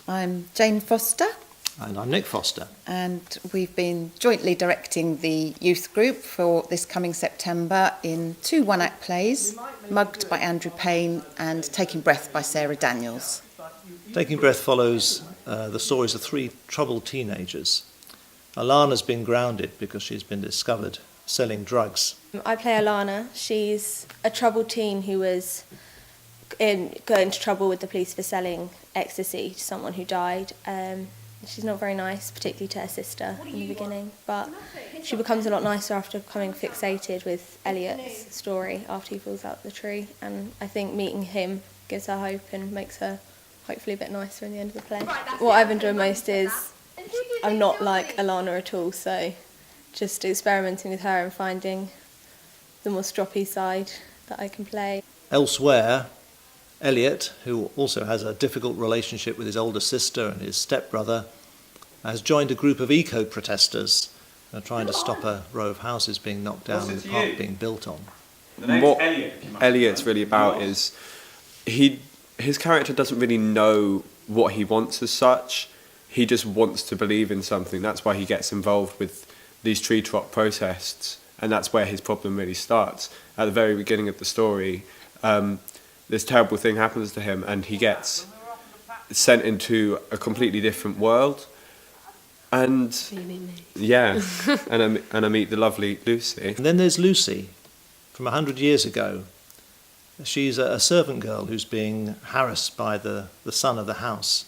I'm Jane Foster. And I'm Nick Foster. And we've been jointly directing the youth group for this coming September in 2 one-act plays, Mugged by Andrew Payne and Taking Breath by Sarah Daniels. Taking Breath follows the stories of 3 troubled teenagers. Alana's been grounded because she's been discovered selling drugs. I play Alana. She's a troubled teen who was got into trouble with the police for selling ecstasy to someone who died. She's not very nice, particularly to her sister in the beginning, but she becomes a lot nicer after becoming fixated with Elliot's story after he falls out the tree, and I think meeting him gives her hope and makes her hopefully a bit nicer in the end of the play. What I've enjoyed most is I'm not like Alana at all, so just experimenting with her and finding the more stroppy side that I can play. Elsewhere, Elliot, who also has a difficult relationship with his older sister and his stepbrother, has joined a group of eco-protesters trying to stop a row of houses being knocked down and the park being built on. What Elliot's really about is his character doesn't really know what he wants as such. He just wants to believe in something. That's why he gets involved with these tree trot protests, and that's where his problem really starts. At the very beginning of the story, this terrible thing happens to him and he gets sent into a completely different world. And yeah, and I meet the lovely Lucy. And then there's Lucy from 100 years ago. She's a servant girl who's being harassed by the son of the house.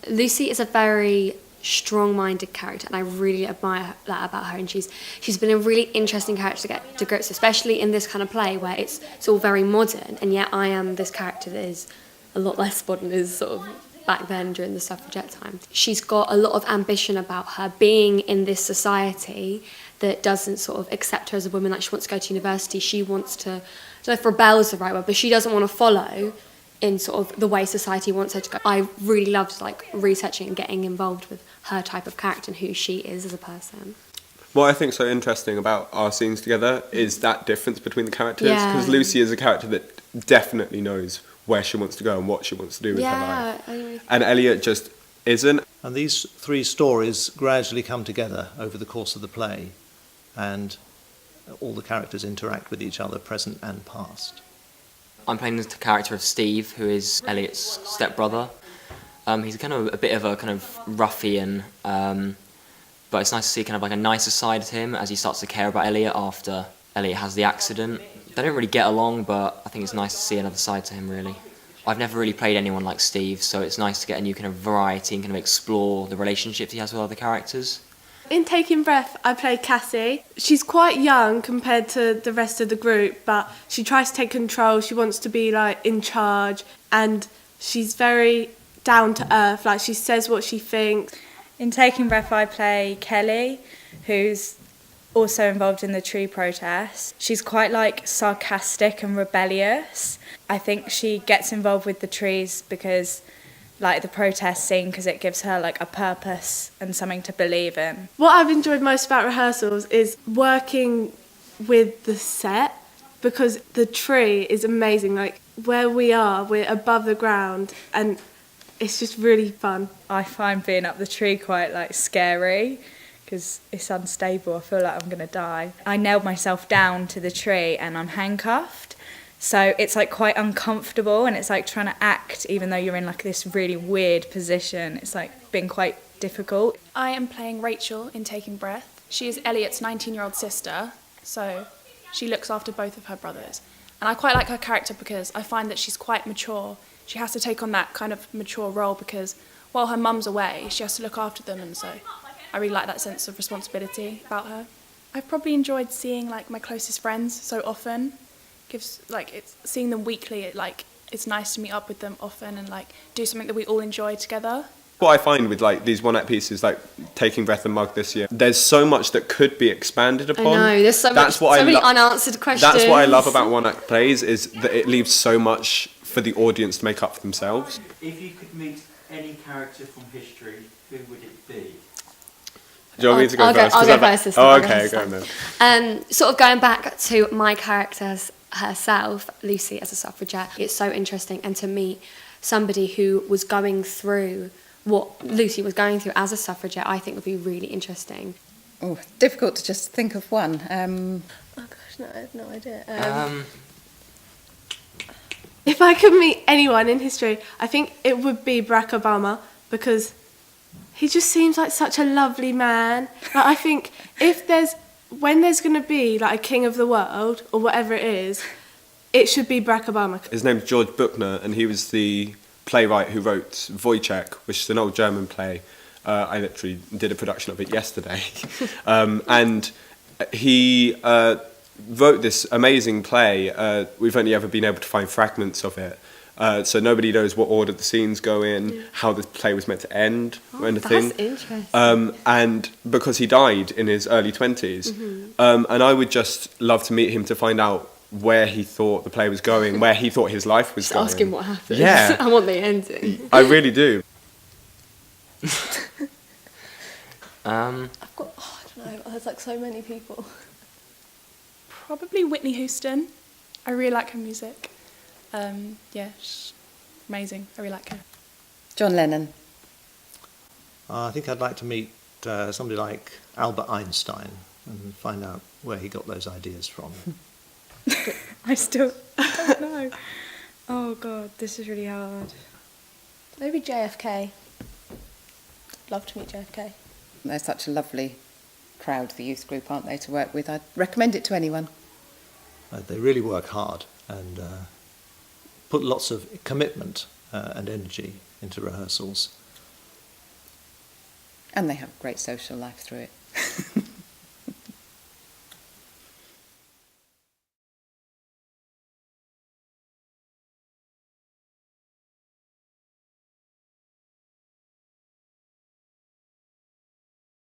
Lucy is a very strong-minded character, and I really admire that about her, and she's been a really interesting character to get to grips, especially in this kind of play where it's all very modern, and yet I am this character that is a lot less modern as sort of back then during the suffragette time. She's got a lot of ambition about her being in this society that doesn't sort of accept her as a woman. Like, she wants to go to university, she wants to, I don't know if rebel is the right word, but she doesn't want to follow in sort of the way society wants her to go. I really loved researching and getting involved with her type of character and who she is as a person. What I think so interesting about our scenes together is that difference between the characters, because Lucy is a character that definitely knows where she wants to go and what she wants to do with her life. And Elliot just isn't. And these 3 stories gradually come together over the course of the play, and all the characters interact with each other, present and past. I'm playing the character of Steve, who is Elliot's stepbrother. He's kind of a bit of a kind of ruffian, but it's nice to see kind of like a nicer side to him as he starts to care about Elliot after Elliot has the accident. They don't really get along, but I think it's nice to see another side to him, really. I've never really played anyone like Steve, so it's nice to get a new kind of variety and kind of explore the relationships he has with other characters. In Taking Breath, I play Cassie. She's quite young compared to the rest of the group, but she tries to take control. She wants to be in charge, and she's very down to earth. She says what she thinks. In Taking Breath, I play Kelly, who's also involved in the tree protests. She's quite sarcastic and rebellious. I think she gets involved with the trees because the protest scene, because it gives her a purpose and something to believe in. What I've enjoyed most about rehearsals is working with the set, because the tree is amazing. Where we are, we're above the ground, and it's just really fun. I find being up the tree quite scary because it's unstable. I feel like I'm going to die. I nailed myself down to the tree and I'm handcuffed. So it's quite uncomfortable, and it's trying to act even though you're in this really weird position. It's been quite difficult. I am playing Rachel in Taking Breath. She is Elliot's 19-year-old sister, so she looks after both of her brothers. And I quite like her character because I find that she's quite mature. She has to take on that kind of mature role because while her mum's away, she has to look after them, and so I really like that sense of responsibility about her. I've probably enjoyed seeing my closest friends so often. It's seeing them weekly. It's nice to meet up with them often and do something that we all enjoy together. What I find with these one-act pieces, Taking Breath and Mug this year, there's so much that could be expanded upon. I know, there's so many unanswered questions. That's what I love about one-act plays, is that it leaves so much for the audience to make up for themselves. If you could meet any character from history, who would it be? Do you want me to go first? I'll go first this time. Okay, go on then. Sort of going back to my characters herself, Lucy as a suffragette, it's so interesting, and to meet somebody who was going through what Lucy was going through as a suffragette, I think would be really interesting. Oh, difficult to just think of one. Oh gosh, no, I have no idea. If I could meet anyone in history, I think it would be Barack Obama, because he just seems like such a lovely man. Like, I think when there's going to be like a king of the world or whatever it is, it should be Barack Obama. His name's George Buchner, and he was the playwright who wrote Wojciech, which is an old German play. I literally did a production of it yesterday. And he wrote this amazing play. We've only ever been able to find fragments of it. So nobody knows what order the scenes go in, how the play was meant to end, or anything. That's interesting. And because he died in his early 20s. And I would just love to meet him to find out where he thought the play was going, where he thought his life was going. Ask him what happened. Yeah. I want the ending. I really do. I've got, I don't know, there's like so many people. Probably Whitney Houston. I really like her music. Yeah, she's amazing. I really like her. John Lennon. I think I'd like to meet somebody like Albert Einstein and find out where he got those ideas from. I still don't know. Oh God, this is really hard. Maybe JFK. Love to meet JFK. They're such a lovely crowd, the youth group, aren't they, to work with? I'd recommend it to anyone. They really work hard and put lots of commitment and energy into rehearsals. And they have a great social life through it.